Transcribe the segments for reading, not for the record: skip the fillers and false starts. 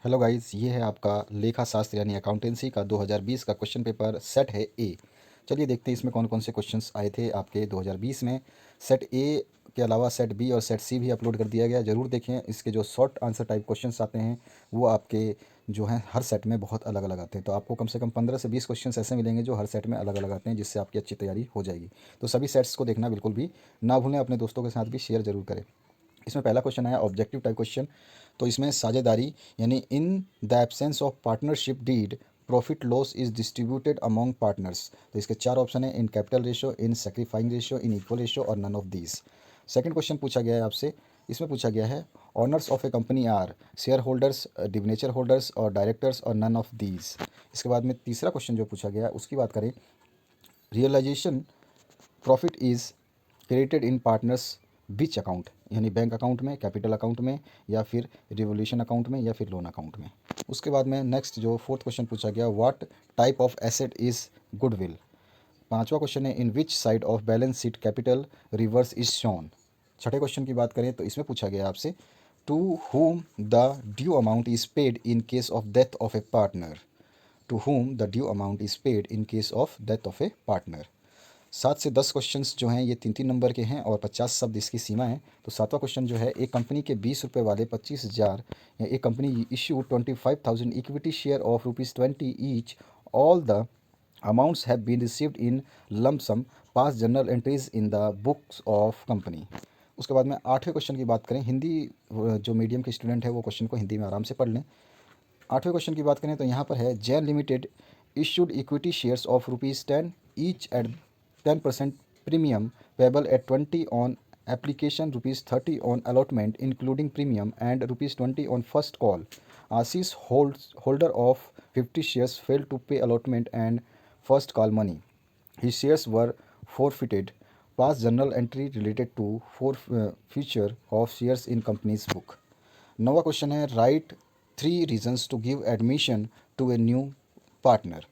Hello guys, ये है आपका लेखा शास्त्र यानी अकाउंटेंसी का 2020 का क्वेश्चन पेपर सेट है ए। चलिए देखते हैं इसमें कौन कौन से क्वेश्चंस आए थे आपके 2020 में। सेट ए के अलावा सेट बी और सेट सी भी अपलोड कर दिया गया, ज़रूर देखें। इसके जो शॉर्ट आंसर टाइप क्वेश्चंस आते हैं वो आपके जो हैं हर सेट में बहुत अलग अलग आते हैं। तो आपको कम से कम 15 से 20 क्वेश्चन ऐसे मिलेंगे जो हर सेट में अलग अलग आते हैं, जिससे आपकी अच्छी तैयारी हो जाएगी। तो सभी सेट्स को देखना बिल्कुल भी ना भूलें, अपने दोस्तों के साथ भी शेयर ज़रूर करें। इसमें पहला क्वेश्चन आया ऑब्जेक्टिव टाइप क्वेश्चन। तो इसमें साझेदारी यानी in the absence of partnership deed profit loss is distributed among partners. तो इसके चार ऑप्शन है, in capital ratio, in sacrificing ratio, in equal ratio और none of these. Second question पूछा गया है आपसे। इसमें पूछा गया है owners of a company are share holders, debenture holders और डायरेक्टर्स और नन ऑफ दीज। इसके बाद में तीसरा क्वेश्चन जो पूछा गया है उसकी बात करें, realization profit is credited in partners which account, यानी बैंक अकाउंट में, कैपिटल अकाउंट में, या फिर रिवोल्यूशन अकाउंट में, या फिर लोन अकाउंट में। उसके बाद में नेक्स्ट जो फोर्थ क्वेश्चन पूछा गया, what type of asset is goodwill. पांचवा क्वेश्चन है, in which side of balance sheet capital reserve is shown. छठे क्वेश्चन की बात करें तो इसमें पूछा गया आपसे, to whom the due amount is paid in case of death of a partner. To whom the due amount is paid in case of death of a partner. 7 से 10 क्वेश्चंस जो हैं ये 3-3 नंबर के हैं और 50 शब्द इसकी सीमा है। तो सातवां क्वेश्चन जो है, एक कंपनी के 20 रुपये वाले 25,000 या एक company issue 25,000 equity share of ₹20 each, all the amounts have been received in lump sum, pass journal entries in the books of company. उसके बाद में आठवें क्वेश्चन की बात करें, हिंदी जो मीडियम के स्टूडेंट है वो क्वेश्चन को हिंदी में आराम से पढ़ लें। आठवें क्वेश्चन की बात करें तो यहाँ पर है, Jain limited issued equity shares of ₹10 each at 10% premium payable at 20 on application, ₹30 on allotment including premium and ₹20 on first call. Ashish holder of 50 shares fail to pay allotment and first call money, his shares were forfeited, pass journal entry related to forfeiture of shares in company's book। नवा question है, write 3 reasons to give admission to a new partner.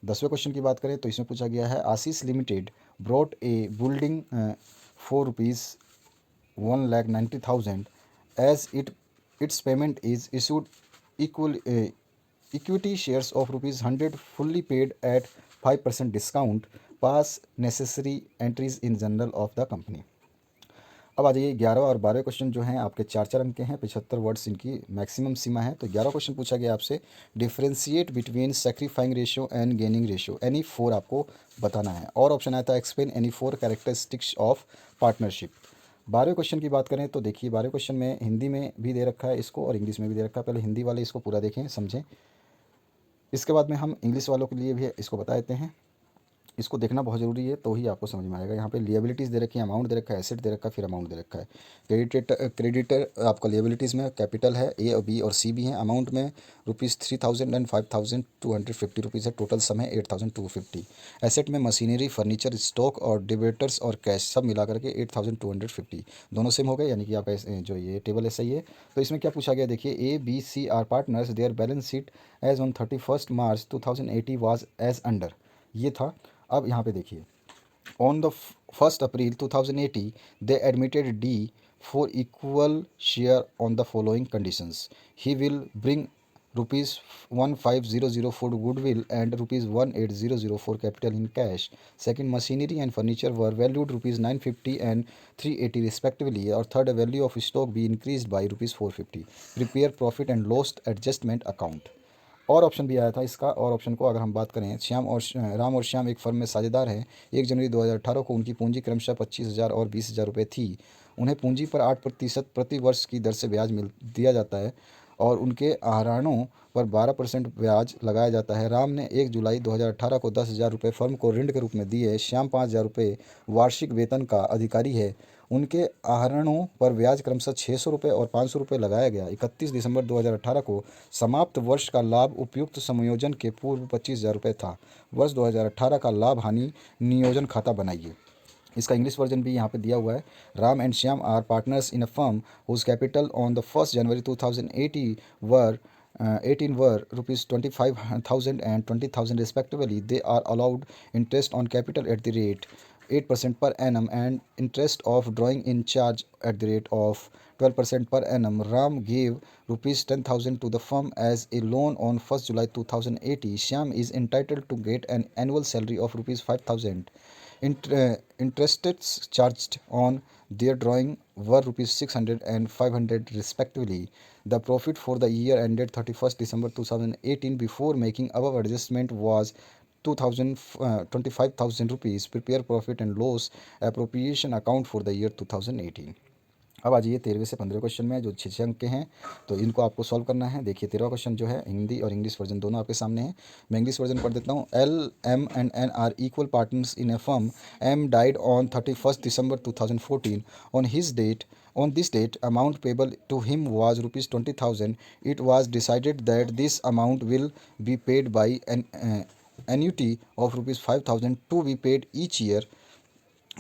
10वें question की बात करें तो इसमें पूछा गया है, Ashish limited bought a building for ₹1,90,000 as its payment is issued equal equity shares of ₹100 fully paid at 5% discount, pass necessary entries in journal of the company। अब आ जाइए 11 और 12 क्वेश्चन जो हैं आपके 4 अंक के हैं, 75 वर्ड्स इनकी मैक्सिमम सीमा है। तो 11 क्वेश्चन पूछा गया आपसे, differentiate between sacrificing ratio and gaining ratio, any four आपको बताना है। और ऑप्शन आया था, explain any four characteristics of partnership. 12वें क्वेश्चन की बात करें तो देखिए, 12वें क्वेश्चन में हिंदी में भी दे रखा है इसको और इंग्लिश में भी दे रखा है। पहले हिंदी वाले इसको पूरा देखें, समझें। इसके बाद में हम इंग्लिश वालों के लिए भी इसको बता देते हैं। इसको देखना बहुत ज़रूरी है, तो ही आपको समझ में आएगा। यहाँ पे लिएबिलिटीज़ दे रखी है, अमाउंट दे रखा है, एसेट दे रखा है, फिर अमाउंट दे रखा है। क्रेडिटर आपका लिएबिलिटीज़ में कैपिटल है, ए और बी और सी भी हैं। अमाउंट में ₹3,000 एंड ₹5,250 है, टोटल सम है 8,250। एसेट में मशीनरी, फर्नीचर, स्टॉक और डिबेटर्स और कैश सब मिला करके 8,250। दोनों सेम हो गए, यानी कि आपका जो ये टेबल है सही है। तो इसमें क्या पूछा गया, देखिए, A B C are partners, their balance sheet as on 31 March 2080 was as under, ये था। अब यहाँ पे देखिए, on the 1 April 2080 they admitted D for equal share on the following conditions, he will bring ₹1500 for goodwill and ₹1800 for capital in cash। Second, machinery and furniture were valued ₹950 and ₹380 respectively, और third, value of stock be increased by ₹450। Prepare profit and loss adjustment account। और option भी आया था इसका, और option को अगर हम बात करें, राम और श्याम एक फर्म में साझेदार हैं। 1 जनवरी 2018 को उनकी पूंजी क्रमशः 25,000 और 20,000 रुपये थी। उन्हें पूंजी पर 8% प्रति वर्ष की दर से ब्याज दिया जाता है और उनके आहरणों पर 12% ब्याज लगाया जाता है। राम ने 1 जुलाई 2018 को 10,000 रुपये फर्म को ऋण के रूप में दिए। श्याम 5,000 रुपये वार्षिक वेतन का अधिकारी है। उनके आहरणों पर ब्याज क्रमशः 600 रुपये और 500 रुपये लगाया गया। 31 दिसंबर 2018 को समाप्त वर्ष का लाभ उपयुक्त समायोजन के पूर्व 25,000 रुपये था। वर्ष 2018 का लाभ हानि नियोजन खाता बनाइए। इसका इंग्लिश वर्जन भी यहाँ पे दिया हुआ है। Ram and Shyam are partners in a firm whose capital on the 1 January 2018 were ₹25,000 and ₹20,000 respectively। They are allowed interest on capital at the rate 8% per annum and interest of drawing in charge at the rate of 12% per annum. Ram gave rupees 10,000 to the firm as a loan on 1st July 2080. Shyam is entitled to get an annual salary of rupees 5,000. Interests charged on their drawing were rupees 600 and 500 respectively. The profit for the year ended 31st December 2018 before making above adjustment was 25,000 rupees. Prepare profit and loss appropriation account for the year 2018. अब आ जाइए 13वें से 15वें question में, जो 6 अंक के हैं, तो इनको आपको सॉल्व करना है। देखिए 13वां क्वेश्चन जो है हिंदी और इंग्लिश वर्जन दोनों आपके सामने है। मैं इंग्लिश वर्जन पढ़ देता हूँ। L M and N are equal partners in a firm. M died on 31st December 2014. On this date, amount payable to him was rupees 20,000. It was decided that this amount will be paid by an annuity of rupees 5,000 to be paid each year.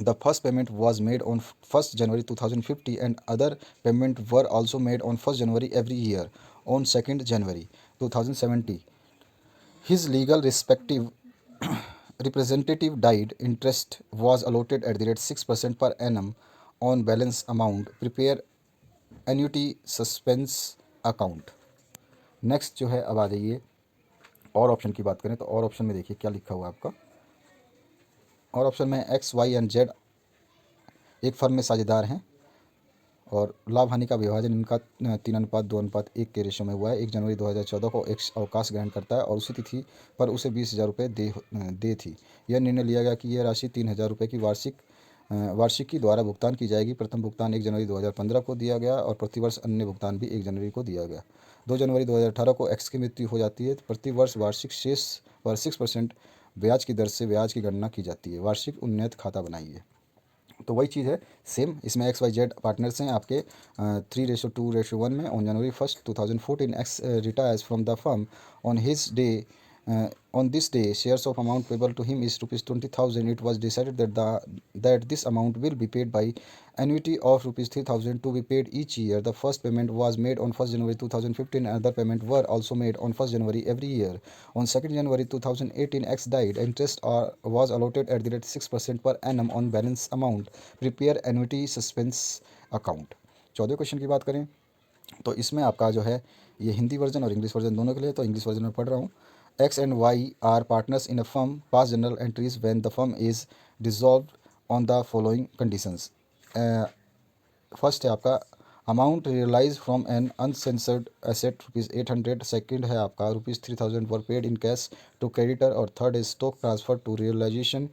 The first payment was made on 1st January 2050 and other payments were also made on 1st January every year. On 2nd January 2070, his legal respective representative died. Interest was allotted at the rate 6% per annum on balance amount. Prepare annuity suspense account. Next जो है, अब आ जाइए और option की बात करें तो और ऑप्शन में देखिए क्या लिखा हुआ है आपका। और ऑप्शन में एक्स वाई एंड जेड एक फर्म में साझेदार हैं और लाभ हानि का विभाजन इनका 3:2:1 के रेशो में हुआ है। 1 जनवरी 2014 को एक अवकाश ग्रहण करता है और उसी तिथि पर उसे 20,000 रुपये दे थी। यह निर्णय लिया गया कि यह राशि 3,000 रुपये की वार्षिकी द्वारा भुगतान की जाएगी। प्रथम भुगतान 1 जनवरी 2015 को दिया गया और प्रतिवर्ष अन्य भुगतान भी 1 जनवरी को दिया गया। 2 जनवरी 2018 को एक्स की मृत्यु हो जाती है। प्रतिवर्ष वार्षिक शेष पर 6% ब्याज की दर से ब्याज की गणना की जाती है। वार्षिक उन्नयन खाता बनाइए। तो वही चीज़ है सेम, इसमें एक्स वाई जेड पार्टनर्स हैं आपके 3:2:1 में। On January 1st 2014 x retires from the firm. On this day, shares of amount payable to him is rupees 20,000. It was decided that this amount will be paid by annuity of rupees 3,000 to be paid each year. The first payment was made on 1st January 2015 and other payments were also made on 1st January every year. On 2nd January 2018, X died. Interest was allotted at the rate 6% per annum on balance amount. Prepare annuity suspense account. 14वें question की बात करें तो इसमें आपका जो है ये हिंदी वर्जन और इंग्लिश वर्जन दोनों के लिए, तो इंग्लिश वर्जन में पढ़ रहा हूँ। X and Y are partners in a firm. Pass journal entries when the firm is dissolved on the following conditions. First है आपका amount realise from an unsecured asset ₹800। Second है आपका ₹3,000 were paid in cash to creditor और third is stock transfer to realisation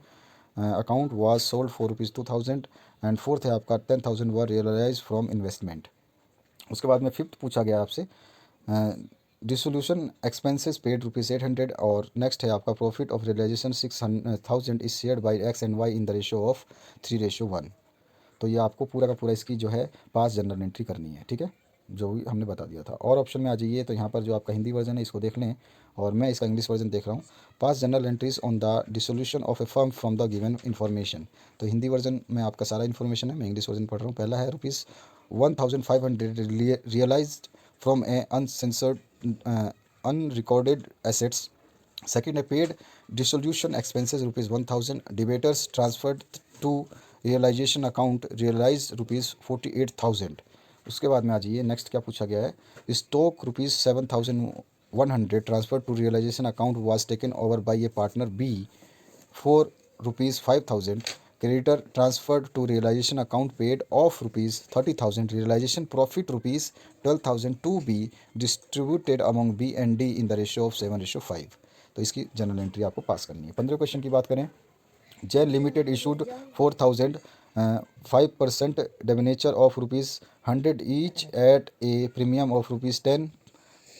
account was sold for ₹2,000 and fourth है आपका 10,000 वर realise from investment. उसके बाद में फिफ्थ पूछा गया आपसे डिसोल्यूशन एक्सपेंसेस पेड ₹800 और नेक्स्ट है आपका profit of realization 6,000 is shared by X and Y in the ratio of 3:1। तो ये आपको पूरा का पूरा इसकी जो है पास जनरल एंट्री करनी है, ठीक है, जो भी हमने बता दिया था। और ऑप्शन में आ जाइए तो यहाँ पर जो आपका हिंदी वर्जन है इसको देख लें और मैं इसका इंग्लिश वर्जन देख रहा हूँ। Pass journal entries on the dissolution of a firm from the given information. तो हिंदी वर्जन में आपका सारा इन्फॉर्मेशन है, मैं इंग्लिश वर्जन पढ़ रहा हूँ। पहला है ₹1,500 realised from a uncensored unrecorded assets. Second, है paid dissolution expenses ₹1,000. Debtors transferred to realization account realized ₹48,000. उसके बाद में आ जाइए नेक्स्ट क्या पूछा गया है। Stock ₹7,100 transfer to realisation account was taken over by a partner B for ₹5,000. Creditor transferred to realization account paid of ₹30,000. Realization profit ₹12,000 to be distributed among B and D in the ratio of 7:5. तो इसकी general entry आपको पास करनी है। 15वें question की बात करें। Jain limited issued 4,000 5% debenture of ₹100 each at a premium of ₹10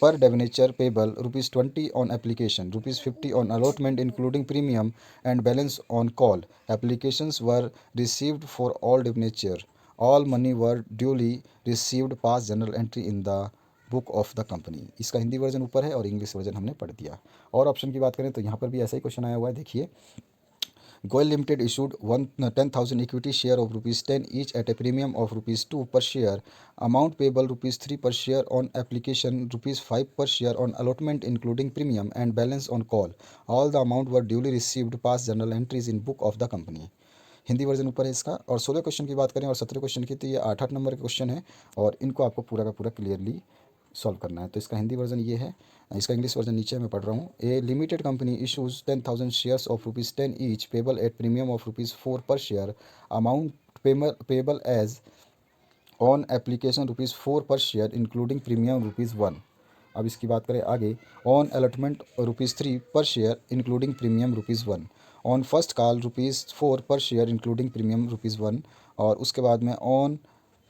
per debenture payable ₹20 on application, ₹50 on allotment including premium and balance on call. Applications were received for all debenture. All money were duly received. Pass journal entry in the book of the company. इसका Hindi version ऊपर है और English version हमने पढ़ दिया। और option की बात करें तो यहाँ पर भी ऐसा ही क्वेश्चन आया हुआ है, देखिए। Goel Limited issued 10,000 equity share of ₹10 each at a premium of ₹2 per share. Amount payable ₹3 per share on application, ₹5 per share on allotment including premium and balance on call. All the amount were duly received. Past journal entries in book of the company. Hindi version ऊपर है इसका। और 16 question की बात करें और 17 question की, तो ये 8-8 नंबर के क्वेश्चन है और इनको आपको पूरा का पूरा क्लियरली सॉल्व करना है। तो इसका हिंदी वर्जन ये है, इसका इंग्लिश वर्जन नीचे मैं पढ़ रहा हूँ। A limited company issues 10,000 shares of ₹10 each payable at premium of ₹4 per share, amount payable as on application ₹4 per share including premium ₹1। अब इसकी बात करें आगे, ऑन अलॉटमेंट ₹3 पर share including premium ₹1, on first call ₹4 per share including premium ₹1, और उसके बाद में ऑन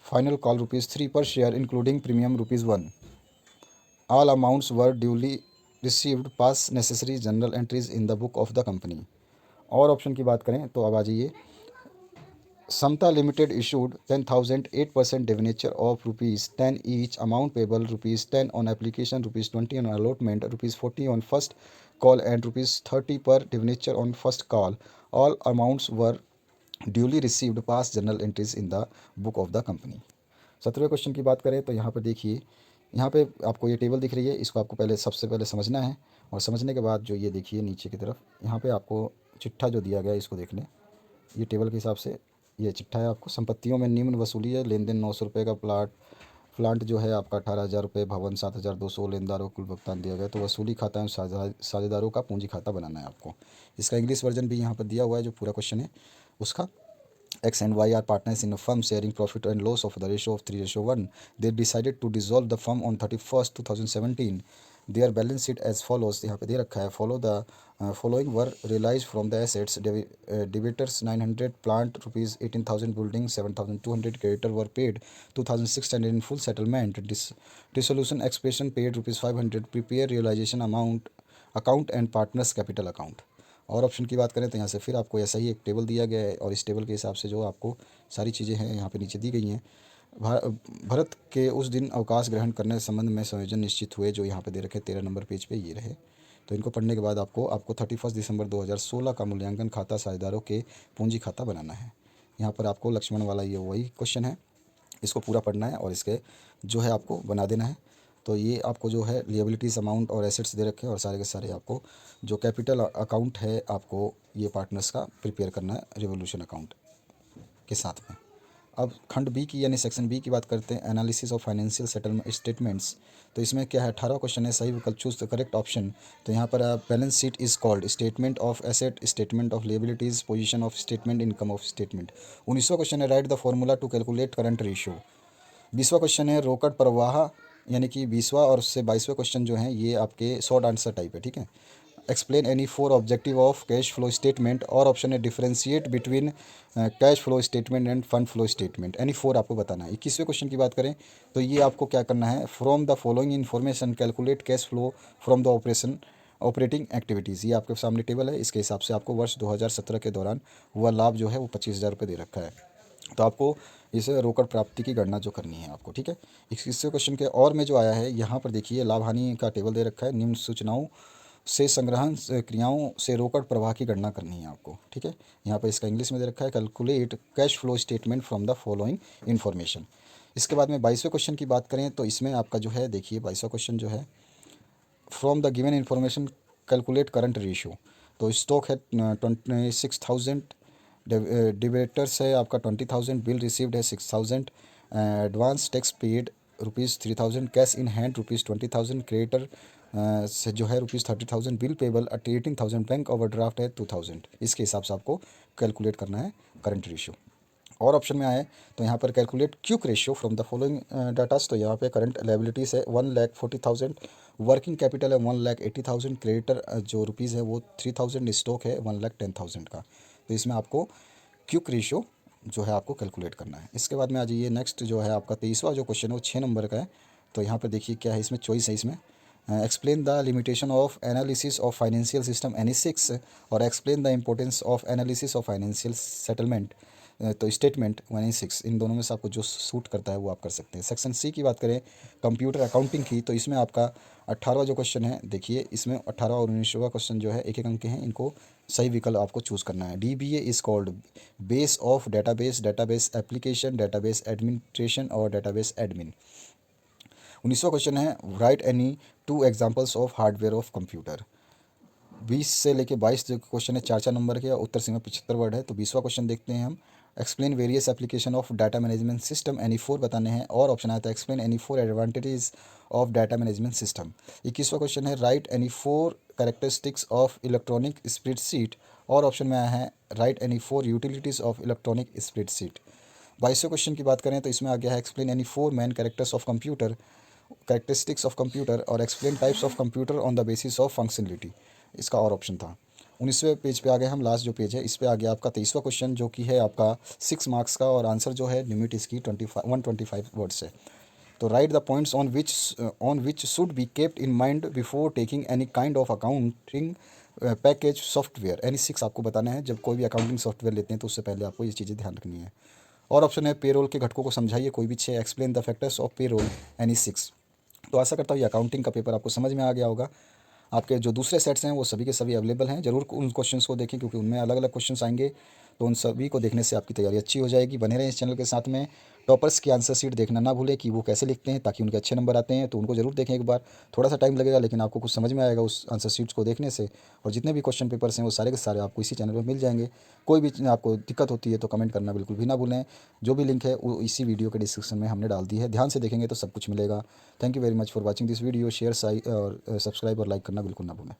फाइनल कॉल ₹3 पर share including premium ₹1। All amounts were duly received pass necessary general entries in the book of the company. और option की बात करें तो अब आ जाइए, समता limited issued 10,000 8% debenture of ₹10 each, amount payable ₹10 on application, ₹20 on allotment, ₹40 on first call and ₹30 per debenture on first call. All amounts were duly received past journal entries in the book of the company. 17वें question की बात करें तो यहाँ पर देखिए, यहाँ पे आपको ये टेबल दिख रही है, इसको आपको पहले सबसे पहले समझना है, और समझने के बाद जो ये देखिए नीचे की तरफ यहाँ पे आपको चिट्ठा जो दिया गया है इसको देख लें। ये टेबल के हिसाब से ये चिट्ठा है आपको। संपत्तियों में निम्न वसूली है, लेन देन 900 रुपये का प्लांट जो है आपका 18,000 रुपये, भवन 7,200, लेनदारों को कुल भुगतान दिया गया। तो वसूली खाता है साझेदारों का पूंजी खाता बनाना है आपको। इसका इंग्लिश वर्जन भी यहाँ पर दिया हुआ है, जो पूरा क्वेश्चन है उसका। X and Y are partners in a firm sharing profit and loss of the ratio of 3:1. They decided to dissolve the firm on 31st 2017. Their balance sheet as follows, यहाँ पे दे रखा है, follow the following were realized from the assets, debtors 900, plant ₹18,000, building 7,200, creditor were paid 2,600 in full settlement, dissolution expression paid ₹500, prepare realization amount account and partners capital account। और option की बात करें तो यहाँ से फिर आपको ऐसा ही एक टेबल दिया गया है, और इस टेबल के हिसाब से जो आपको सारी चीज़ें हैं यहाँ पे नीचे दी गई हैं। भरत के उस दिन अवकाश ग्रहण करने के संबंध में संयोजन निश्चित हुए, जो यहाँ पे दे रखे 13 नंबर पेज पे ये रहे। तो इनको पढ़ने के बाद आपको 31 दिसंबर 2016 का मूल्यांकन खाता साझेदारों के पूंजी खाता बनाना है। यहाँ पर आपको लक्ष्मण वाला ये वही क्वेश्चन है, इसको पूरा पढ़ना है और इसके जो है आपको बना देना है। तो ये आपको जो है लिएबिलिटीज़ अमाउंट और एसेट्स दे रखे हैं, और सारे के सारे आपको जो कैपिटल अकाउंट है आपको ये पार्टनर्स का प्रिपेयर करना है रिवोल्यूशन अकाउंट के साथ में। अब खंड बी की यानी सेक्शन बी की बात करते हैं, analysis of financial settlement statements. तो इसमें क्या है, 18 क्वेश्चन है, सही विकल्प चूज द करेक्ट ऑप्शन। तो यहाँ पर balance sheet is called statement of asset, statement of liabilities, position of statement, income of statement. 19वां क्वेश्चन है, write the formula to calculate current ratio. 20वां क्वेश्चन है, रोकड़ प्रवाह, यानी कि 20वां और उससे 22वें क्वेश्चन जो हैं ये आपके शॉर्ट आंसर टाइप है, ठीक है। Explain any 4 objective of cash flow statement, और ऑप्शन है differentiate between cash flow statement end fund flow statement. Any 4 आपको बताना है। 21वें क्वेश्चन की बात करें तो ये आपको क्या करना है, from the following information calculate cash flow from the operating activities. ये आपके सामने टेबल है, इसके हिसाब से आपको वर्ष 2017 के दौरान हुआ लाभ जो है वो 25,000 रुपये दे रखा है। तो आपको इस रोकड़ प्राप्ति की गणना जो करनी है आपको, ठीक है। इससे क्वेश्चन के और में जो आया है यहाँ पर देखिए, लाभ हानि का टेबल दे रखा है, निम्न सूचनाओं से संग्रहण क्रियाओं से रोकड़ प्रवाह की गणना करनी है आपको, ठीक है। यहाँ पर इसका इंग्लिश में दे रखा है, calculate cash flow statement from the following information. इसके बाद में 22वें क्वेश्चन की बात करें तो इसमें आपका जो है देखिए 22वां क्वेश्चन जो है, from the given information calculate current ratio. तो स्टॉक है 26,000, डिबेटर्स है आपका 20,000, बिल रिसीव्ड है 6,000, advance tax paid ₹3,000, cash in hand ₹20,000, creditor से जो है ₹30,000, बिल पेबल 18,000, बैंक ओवरड्राफ्ट है 2,000। इसके हिसाब से आपको कैलकुलेट करना है करंट रेशियो। और ऑप्शन में आए तो यहाँ पर calculate quick ratio from the following datas. तो यहाँ पे करंट लायबिलिटीज़ है 1,40,000, वर्किंग कैपिटल है 1,80,000, क्रेडिटर जो रुपीज़ है वो 3,000, स्टॉक है 1,10,000 का। तो इसमें आपको क्विक रेशियो जो है आपको कैलकुलेट करना है। इसके बाद में आ जाइए नेक्स्ट जो है आपका 23वां जो क्वेश्चन है वो 6 नंबर का है। तो यहाँ पर देखिए क्या है, इसमें चॉइस है, इसमें explain the limitation of analysis of financial system any 6, और explain the importance of analysis of financial settlement. तो स्टेटमेंट 1 इन दोनों में से आपको जो सूट करता है वो आप कर सकते हैं। सेक्शन सी की बात करें कंप्यूटर अकाउंटिंग की, तो इसमें आपका 18वां जो क्वेश्चन है देखिए, इसमें 18वां और 19वां क्वेश्चन जो है एक एक अंक के हैं, इनको सही विकल्प आपको चूज़ करना है। DBA is called base of database, database application, database administration और डेटाबेस एडमिन। 19वां क्वेश्चन है, write any 2 examples of hardware of computer. 20 से लेके 22 जो क्वेश्चन है 4 4 नंबर के, उत्तर सीमा 75 वर्ड है। तो 20वां क्वेश्चन देखते हैं हम। Explain various application of data management system any four बताने हैं, और ऑप्शन आया था explain any four advantages of data management system. 21वां क्वेश्चन है write any four characteristics of electronic spreadsheet, और ऑप्शन में आया है write any four utilities of electronic spreadsheet. 22वें क्वेश्चन की बात करें तो इसमें आ गया है explain any four main characters of computer, characteristics of computer, और explain types of computer on the basis of functionality, इसका और ऑप्शन था। 19वें पेज पे आ गए हम, लास्ट जो पेज है इस पे आ गया आपका 23वां क्वेश्चन, जो कि है आपका 6 मार्क्स का, और आंसर जो है लिमिट इसकी 125 वर्ड्स है। तो right the points on which should be kept in mind before taking any kind of accounting package software. Any 6 आपको बताना है, जब कोई भी अकाउंटिंग सॉफ्टवेयर लेते हैं तो उससे पहले आपको ये चीज़ें ध्यान रखनी है। और ऑप्शन है पेरोल के घटकों को समझाइए, कोई भी 6, explain the factors of payroll, any 6। तो आशा करता हूँ ये अकाउंटिंग का पेपर आपको समझ में आ गया होगा। आपके जो दूसरे सेट्स हैं वो सभी के सभी अवेलेबल हैं, ज़रूर उन क्वेश्चंस को देखें क्योंकि उनमें अलग अलग क्वेश्चंस आएंगे। तो उन सभी को देखने से आपकी तैयारी अच्छी हो जाएगी। बने रहें इस चैनल के साथ में। टॉपर्स की आंसर शीट देखना ना भूलें कि वो कैसे लिखते हैं, ताकि उनके अच्छे नंबर आते हैं। तो उनको ज़रूर देखें एक बार, थोड़ा सा टाइम लगेगा लेकिन आपको कुछ समझ में आएगा उस आंसर शीट्स को देखने से। और जितने भी क्वेश्चन पेपर्स हैं वो सारे के सारे आपको इसी चैनल पर मिल जाएंगे। कोई भी आपको दिक्कत होती है तो कमेंट करना बिल्कुल भी ना भूलें। जो भी लिंक है वो इसी वीडियो के डिस्क्रिप्शन में हमने डाल दी है, ध्यान से देखेंगे तो सब कुछ मिलेगा। Thank you very much for watching this video. Share और सब्सक्राइब और लाइक करना बिल्कुल ना भूलें।